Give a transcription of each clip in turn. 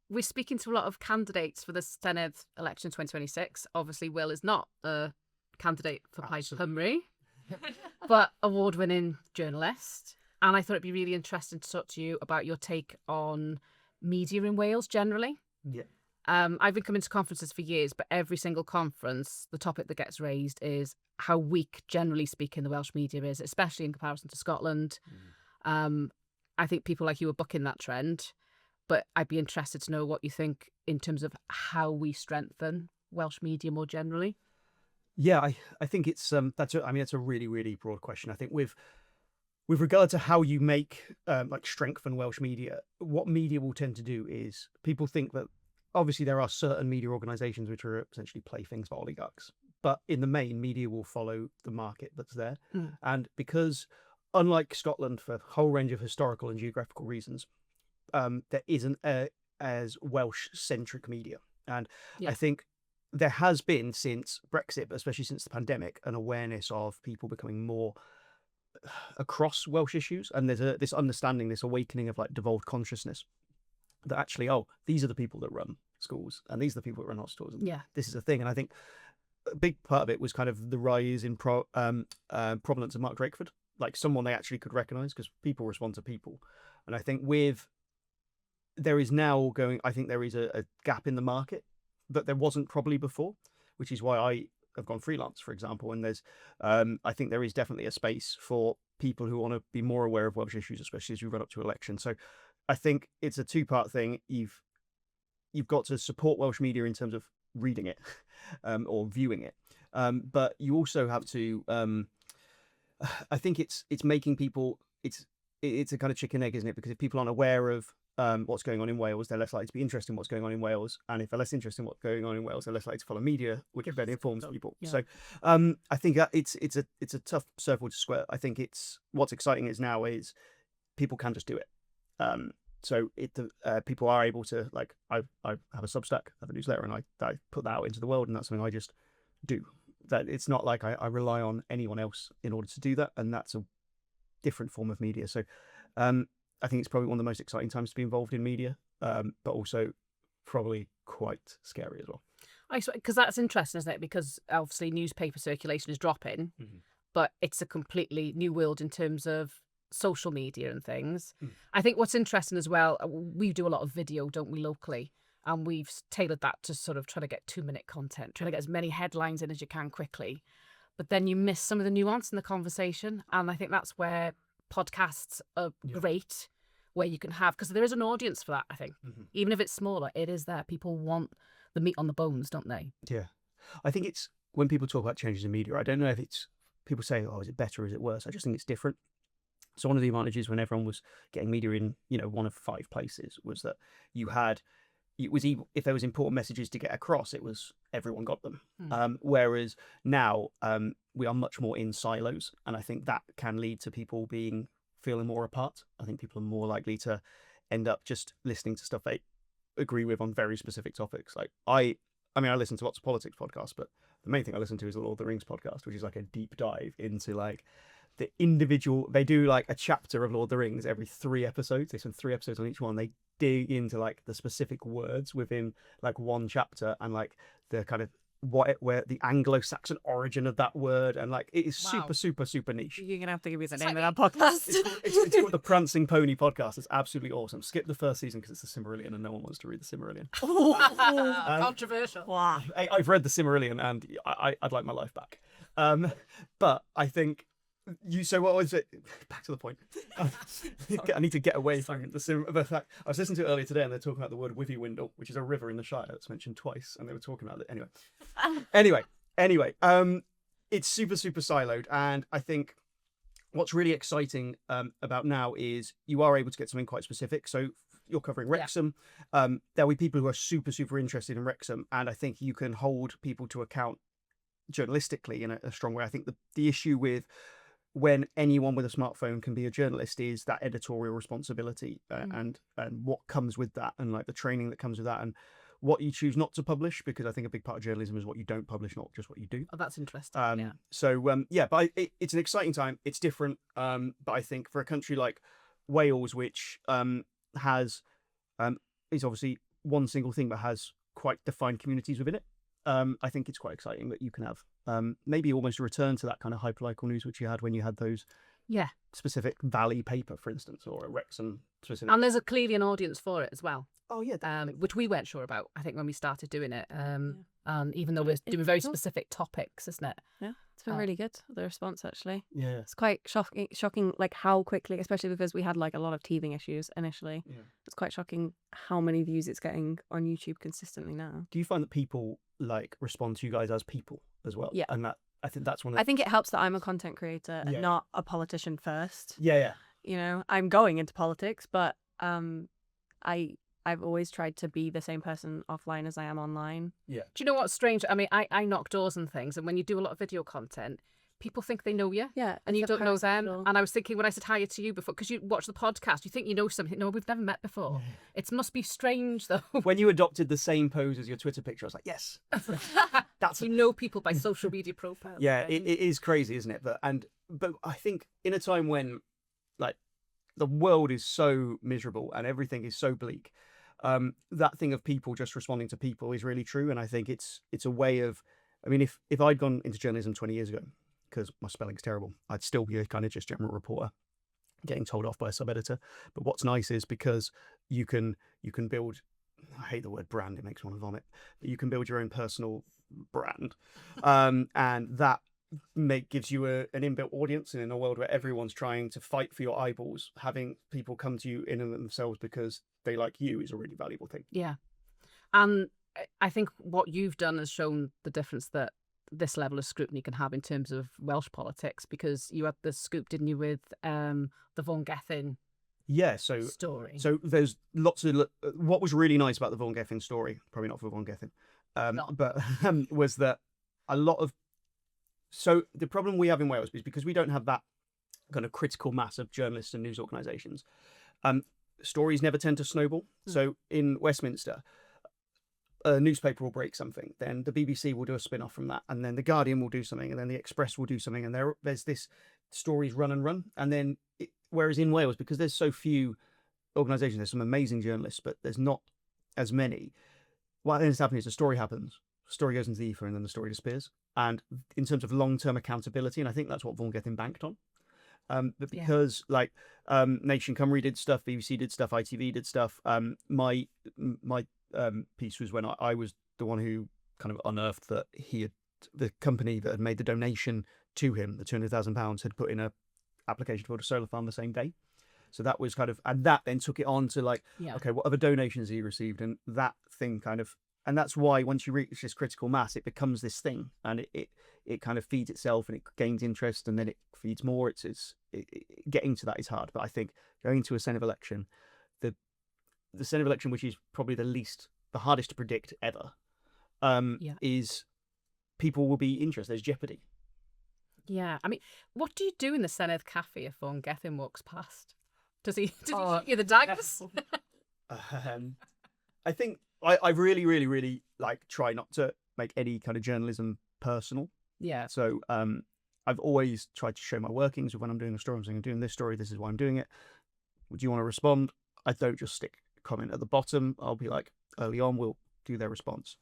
we're speaking to a lot of candidates for the Senedd election 2026. Obviously, Will is not a candidate for Plaid Cymru, but award-winning journalist. And I thought it'd be really interesting to talk to you about your take on media in Wales generally. Yeah. I've been coming to conferences for years, but every single conference, the topic that gets raised is how weak, generally speaking, the Welsh media is, especially in comparison to Scotland. I think people like you are bucking that trend, but I'd be interested to know what you think in terms of how we strengthen Welsh media more generally. Yeah, I think it's that's a really, really broad question. I think with regard to how you make like strengthen Welsh media, what media will tend to do is people think that obviously there are certain media organisations which are essentially playthings for oligarchs, but in the main, media will follow the market that's there. And because unlike Scotland, for a whole range of historical and geographical reasons, there isn't as Welsh-centric media. And I think there has been since Brexit, but especially since the pandemic, an awareness of people becoming more across Welsh issues. And there's this understanding, this awakening of like devolved consciousness that actually, these are the people that run schools and these are the people that run hospitals. And this is a thing. And I think a big part of it was kind of the rise in provenance of Mark Drakeford, like someone they actually could recognise because people respond to people. And I think there is a gap in the market that there wasn't probably before, which is why I have gone freelance, for example. And there's, I think there is definitely a space for people who want to be more aware of Welsh issues, especially as we run up to election. So I think it's a two-part thing. You've got to support Welsh media in terms of reading it or viewing it, but you also have to. I think it's making people. It's a kind of chicken egg, isn't it? Because if people aren't aware of what's going on in Wales, they're less likely to be interested in what's going on in Wales, and if they're less interested in what's going on in Wales, they're less likely to follow media, which better informs people. So I think it's a tough circle to square. I think what's exciting now is people can just do it. So people are able to, like, I have a Substack, I have a newsletter, and I put that out into the world, and that's something I just do. That it's not like I rely on anyone else in order to do that, and that's a different form of media. So I think it's probably one of the most exciting times to be involved in media, but also probably quite scary as well. Because that's interesting, isn't it? Because obviously newspaper circulation is dropping, but it's a completely new world in terms of social media and things. I think what's interesting as well, we do a lot of video, don't we, locally? And we've tailored that to sort of try to get 2-minute content, trying to get as many headlines in as you can quickly. But then you miss some of the nuance in the conversation. And I think that's where podcasts are great, where you can have, because there is an audience for that, I think. Even if it's smaller, it is there. People want the meat on the bones, don't they? Yeah. I think it's, when people talk about changes in media, I don't know if it's, people say, is it better or is it worse? I just think it's different. So one of the advantages when everyone was getting media in, one of 5 places was that if there was important messages to get across, it was everyone got them. Whereas now we are much more in silos, and I think that can lead to people feeling more apart. I think people are more likely to end up just listening to stuff they agree with on very specific topics. Like I listen to lots of politics podcasts, but the main thing I listen to is the Lord of the Rings podcast, which is like a deep dive into like the individual. They do like a chapter of Lord of the Rings every 3 episodes. They spend 3 episodes on each one. They dig into like the specific words within like one chapter and like the kind of where the Anglo-Saxon origin of that word, and like it is super, super, super niche. You're gonna have to give me the name of that podcast. It's called the Prancing Pony podcast. It's absolutely awesome. Skip the first season because it's the Silmarillion and no one wants to read the Silmarillion. Controversial. Wow. I've read the Silmarillion and I'd like my life back. But I think so what was it? Back to the point. I need to get away from the fact. I was listening to it earlier today and they're talking about the word Withywindle, which is a river in the Shire that's mentioned twice, and they were talking about it. Anyway, it's super, super siloed, and I think what's really exciting about now is you are able to get something quite specific. So you're covering Wrexham. There'll be people who are super, super interested in Wrexham, and I think you can hold people to account journalistically in a strong way. I think the issue with when anyone with a smartphone can be a journalist is that editorial responsibility and what comes with that, and like the training that comes with that, and what you choose not to publish, because I think a big part of journalism is what you don't publish, not just what you do. Oh, that's interesting. So but it's an exciting time. It's different, but I think for a country like Wales, which is obviously one single thing, but has quite defined communities within it. I think it's quite exciting that you can have maybe almost a return to that kind of hyperlocal news which you had when you had those specific Valley paper, for instance, or a Wrexham specific. And there's clearly an audience for it as well. Oh yeah, definitely. Which we weren't sure about, I think, when we started doing it. And even though we're doing very specific topics, isn't it? Yeah, it's been really good, the response, actually. Yeah. It's quite shocking, like how quickly, especially because we had like a lot of teething issues initially. Yeah. It's quite shocking how many views it's getting on YouTube consistently now. Do you find that people like respond to you guys as people as well? Yeah. And that, I think that's one of I think it helps that I'm a content creator and not a politician first. Yeah. You know, I'm going into politics, but I've always tried to be the same person offline as I am online. Yeah. Do you know what's strange? I mean, I knock doors and things, and when you do a lot of video content, people think they know you. Yeah. And you don't know them. And I was thinking when I said hi to you before, because you watch the podcast, you think you know something. No, we've never met before. It must be strange, though. When you adopted the same pose as your Twitter picture, I was like, yes. That's you know people by social media profiles. Yeah, it is crazy, isn't it? But I think in a time when like the world is so miserable and everything is so bleak, that thing of people just responding to people is really true. And I think it's a way of, I mean, if I'd gone into journalism 20 years ago, because my spelling's terrible, I'd still be a kind of just general reporter getting told off by a sub-editor. But what's nice is because you can build, I hate the word brand, it makes me want to vomit, but you can build your own personal brand. And that gives you an inbuilt audience. And in a world where everyone's trying to fight for your eyeballs, having people come to you in and of themselves because they like you is a really valuable thing. Yeah. And I think what you've done has shown the difference that this level of scrutiny can have in terms of Welsh politics, because you had the scoop, didn't you, with the Vaughan Gething story. So there's lots of, what was really nice about the Vaughan Gething story, probably not for Vaughan Gething, but was that a lot of, so the problem we have in Wales is because we don't have that kind of critical mass of journalists and news organisations, stories never tend to snowball. So in Westminster, a newspaper will break something, then the BBC will do a spin-off from that, and then the Guardian will do something, and then the Express will do something, and there's this stories run and run. And then whereas in Wales, because there's so few organisations, there's some amazing journalists, but there's not as many, what ends up happening is a story happens, story goes into the ether, and then the story disappears. And in terms of long-term accountability, and I think that's what Vaughan Gething banked on, but because Nation Cymru did stuff, BBC did stuff, ITV did stuff, my piece was when I was the one who kind of unearthed that the company that had made the donation to him, the £200,000, had put in a application to build a solar farm the same day. So that was kind of, and that then took it on to like, okay, what other donations he received, and that thing kind of, and that's why once you reach this critical mass, it becomes this thing, and it kind of feeds itself, and it gains interest, and then it feeds more. It's getting to that is hard, but I think going to a Senedd election, the Senedd election, which is probably the hardest to predict ever, is people will be interested. There's jeopardy. Yeah, I mean, what do you do in the Senedd cafe if Vaughan Gething walks past? Does he hear the daggers? I think I really, really, really try not to make any kind of journalism personal. Yeah. So I've always tried to show my workings of when I'm doing a story. I'm saying I'm doing this story. This is why I'm doing it. Would you want to respond? I don't just stick a comment at the bottom. I'll be like, early on, we'll do their response.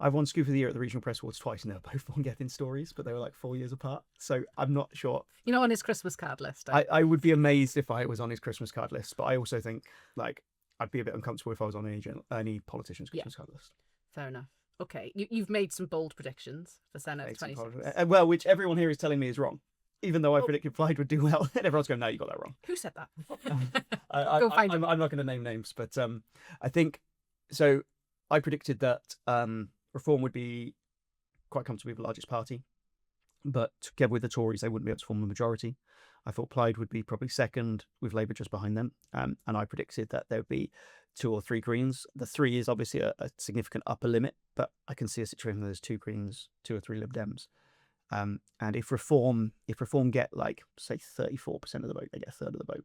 I've won Scoop of the Year at the Regional Press Awards twice, and they're both Vaughan Gething stories, but they were like 4 years apart. So I'm not sure. You're not on his Christmas card list. I would be amazed if I was on his Christmas card list, but I also think I'd be a bit uncomfortable if I was on any politician's Christmas card list. Fair enough. Okay, you've made some bold predictions for Senedd 26. Well, which everyone here is telling me is wrong, even though I predicted Plaid would do well, and everyone's going, no, you got that wrong. Who said that? Go find him. I'm not going to name names, but I think so. I predicted that Reform would be quite comfortably the largest party, but together with the Tories, they wouldn't be able to form the majority. I thought Plaid would be probably second, with Labour just behind them, and I predicted that there would be 2 or 3 Greens. The 3 is obviously a significant upper limit, but I can see a situation where there's 2 Greens, 2 or 3 Lib Dems. And if Reform get say 34% of the vote, they get a third of the vote.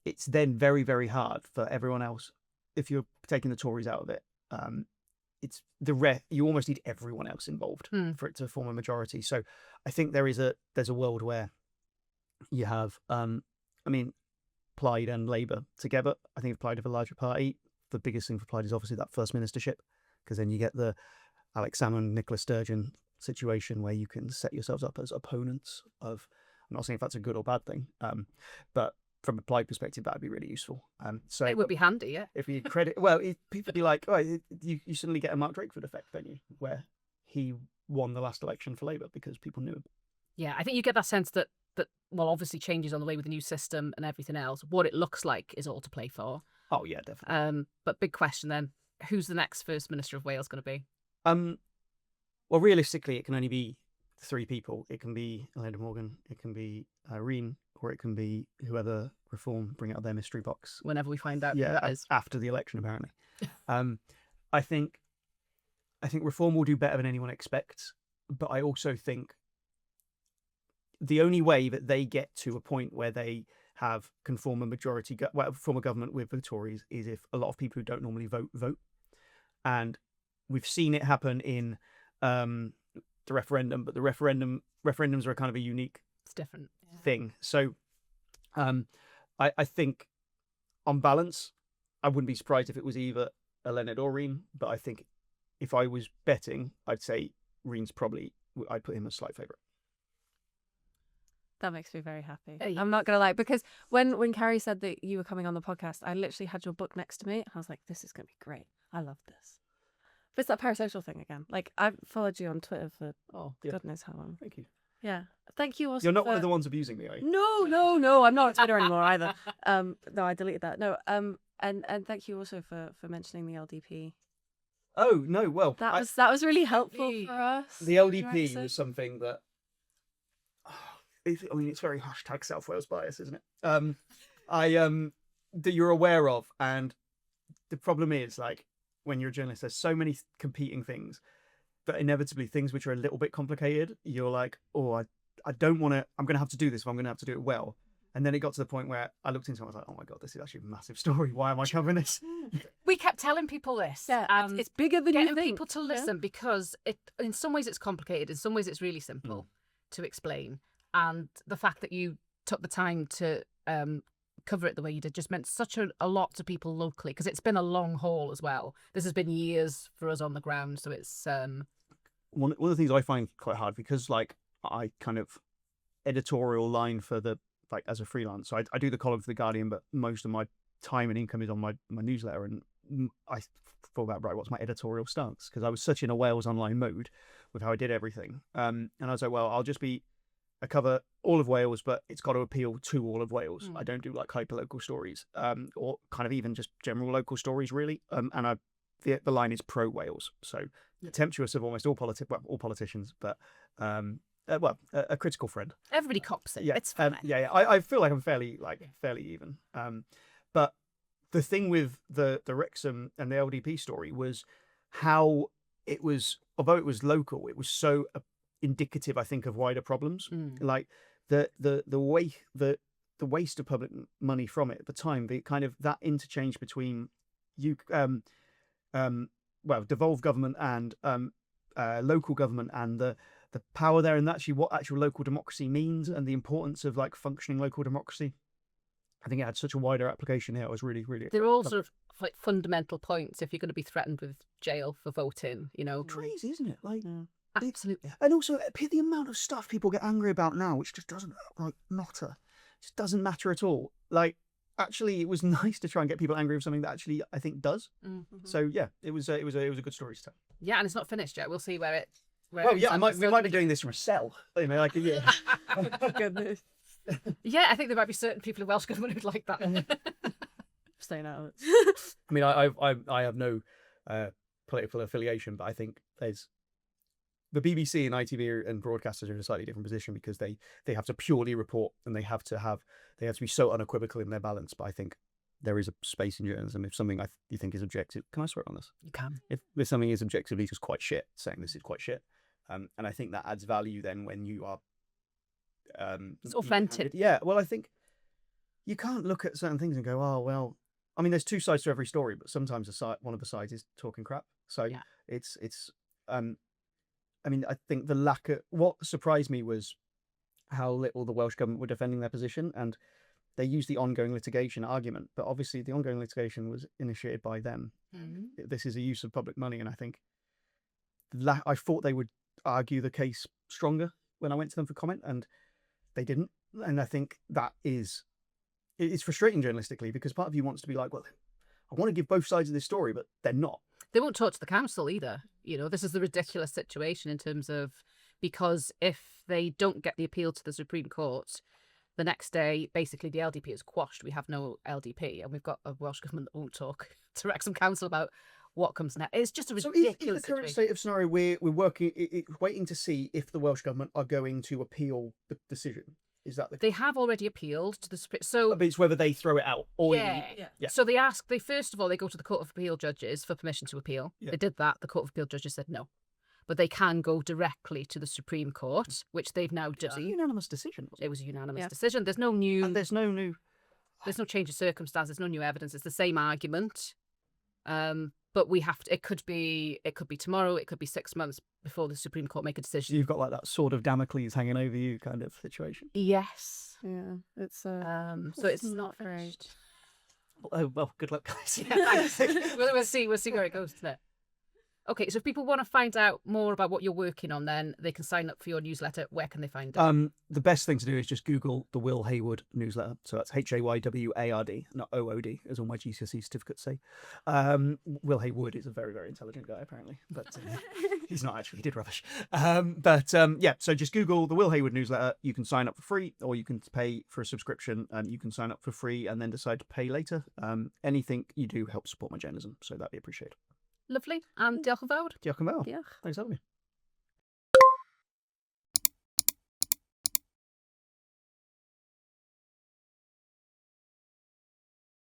It's then very, very hard for everyone else. If you're taking the Tories out of it, it's you almost need everyone else involved for it to form a majority. So I think there's a world where you have, Plaid and Labour together. I think if Plaid have a larger party, the biggest thing for Plaid is obviously that first ministership, because then you get the Alex Salmond, Nicola Sturgeon situation where you can set yourselves up as opponents of. I'm not saying if that's a good or bad thing, but from a Plaid perspective, that would be really useful. So it would be handy, yeah. If you credit, well, people be like, oh, you suddenly get a Mark Drakeford effect, don't you? Where he won the last election for Labour because people knew him. Yeah, I think you get that sense that well, obviously changes on the way with the new system and everything else. What it looks like is all to play for. Oh yeah, definitely. But big question then: who's the next First Minister of Wales going to be? Well, realistically, it can only be 3 people. It can be Elena Morgan, it can be Rhun, or it can be whoever Reform bring out their mystery box. Whenever we find out, yeah, who it is. After the election, apparently. I think Reform will do better than anyone expects, but I also think the only way that they get to a point where they can form a majority, form a government with the Tories, is if a lot of people who don't normally vote. And we've seen it happen in the referendum, but the referendums are kind of a unique, it's different thing. So I think on balance, I wouldn't be surprised if it was either a Leonard or Rhun, but I think if I was betting, I'd say Rhun's I'd put him as slight favourite. That makes me very happy. I'm not gonna lie, because when Carrie said that you were coming on the podcast, I literally had your book next to me, and I was like, "This is gonna be great. I love this." But it's that parasocial thing again. Like, I've followed you on Twitter for God knows how long. Thank you. Yeah, thank you. Also, you're not one of the ones abusing me, are you? No, I'm not on Twitter anymore either. No, I deleted that. No, and thank you also for mentioning the LDP. Oh no, well that was really helpful for us. The LDP was something that. It's very hashtag South Wales bias, isn't it? That you're aware of, and the problem is, like, when you're a journalist, there's so many competing things that inevitably things which are a little bit complicated, you're like, oh, I don't want to. I'm going to have to do this, but I'm going to have to do it well. And then it got to the point where I looked into it, I was like, oh my god, this is actually a massive story. Why am I covering this? We kept telling people this. Yeah, it's bigger than you think. Getting people to listen, because in some ways it's complicated, in some ways it's really simple to explain. And the fact that you took the time to cover it the way you did just meant such a lot to people locally, because it's been a long haul as well. This has been years for us on the ground, so it's one of the things I find quite hard, because like I kind of editorial line for the as a freelance. So I do the column for the Guardian, but most of my time and income is on my newsletter, and I thought about, right, what's my editorial stance? Because I was such in a Wales Online mode with how I did everything, and I was like, well, I'll just I cover all of Wales, but it's got to appeal to all of Wales. I don't do like hyper-local stories, or kind of even just general local stories, really. And the line is pro-Wales, so contemptuous of almost all politicians, but a critical friend. Everybody cops it. Yeah, it's fine. I feel like I'm fairly even. But the thing with the Wrexham and the LDP story was how it was, although it was local, it was so indicative, I think, of wider problems. Like the waste of public money from it at the time, the kind of that interchange between devolved government and local government, and the power there, and actually what actual local democracy means, and the importance of like functioning local democracy. I think it had such a wider application here. It was really, really. They're all sort of like fundamental points if you're going to be threatened with jail for voting. Crazy, isn't it? Like. Absolutely. And also the amount of stuff people get angry about now, which just doesn't matter. Just doesn't matter at all. Like, actually, it was nice to try and get people angry with something that actually I think does. Mm-hmm. So yeah, it was a good story to tell. Yeah, and it's not finished yet. We'll see where it. We might be doing this from a cell. Like Goodness. Yeah, I think there might be certain people in Welsh government who'd like that. Staying out. I mean, I have no political affiliation, but I think there's. The BBC and ITV and broadcasters are in a slightly different position, because they have to purely report, and they have to be so unequivocal in their balance. But I think there is a space in journalism. If something you think is objective, can I swear on this? You can. If something is objectively just quite shit, saying this is quite shit, and I think that adds value then when you are. It's authentic. Yeah. Well, I think you can't look at certain things and go, oh well. I mean, there's two sides to every story, but sometimes one of the sides is talking crap. So it's. I mean, I think what surprised me was how little the Welsh government were defending their position. And they used the ongoing litigation argument, but obviously the ongoing litigation was initiated by them. This is a use of public money, and I think I thought they would argue the case stronger when I went to them for comment, and they didn't. And I think that it's frustrating journalistically, because part of you wants to be like, well, I want to give both sides of this story, but they're not. They won't talk to the council either. This is the ridiculous situation in terms of, because if they don't get the appeal to the Supreme Court, the next day, basically the LDP is quashed. We have no LDP, and we've got a Welsh government that won't talk to Wrexham Council about what comes next. It's just a ridiculous So, in the current state of scenario, we're waiting to see if the Welsh government are going to appeal the decision. Is that They have already appealed to the Supreme. So it's whether they throw it out or yeah. So they first of all they go to the Court of Appeal judges for permission to appeal. Yeah. They did that. The Court of Appeal judges said no, but they can go directly to the Supreme Court, which they've now done. It was a unanimous decision. It was a unanimous decision. There's no new. And there's no change of circumstances. No new evidence. It's the same argument. But we have to. It could be tomorrow. It could be 6 months before the Supreme Court make a decision. You've got like that sword of Damocles hanging over you kind of situation. Yes. Yeah. It's So it's not great. Oh well, good luck, guys. Yeah, thanks. We'll see where it goes today. Okay, so if people want to find out more about what you're working on, then they can sign up for your newsletter. Where can they find it? The best thing to do is just Google the Will Haywood newsletter. So that's Hayward, not OOD, as all my GCSE certificates say. Will Haywood is a very, very intelligent guy, apparently, but he's not actually. He did rubbish. So just Google the Will Haywood newsletter. You can sign up for free, or you can pay for a subscription. You can sign up for free and then decide to pay later. Anything you do helps support my journalism, so that'd be appreciated. Lovely. And diolch yn fawr. Diolch yn fawr. Diolch. Thanks for having me.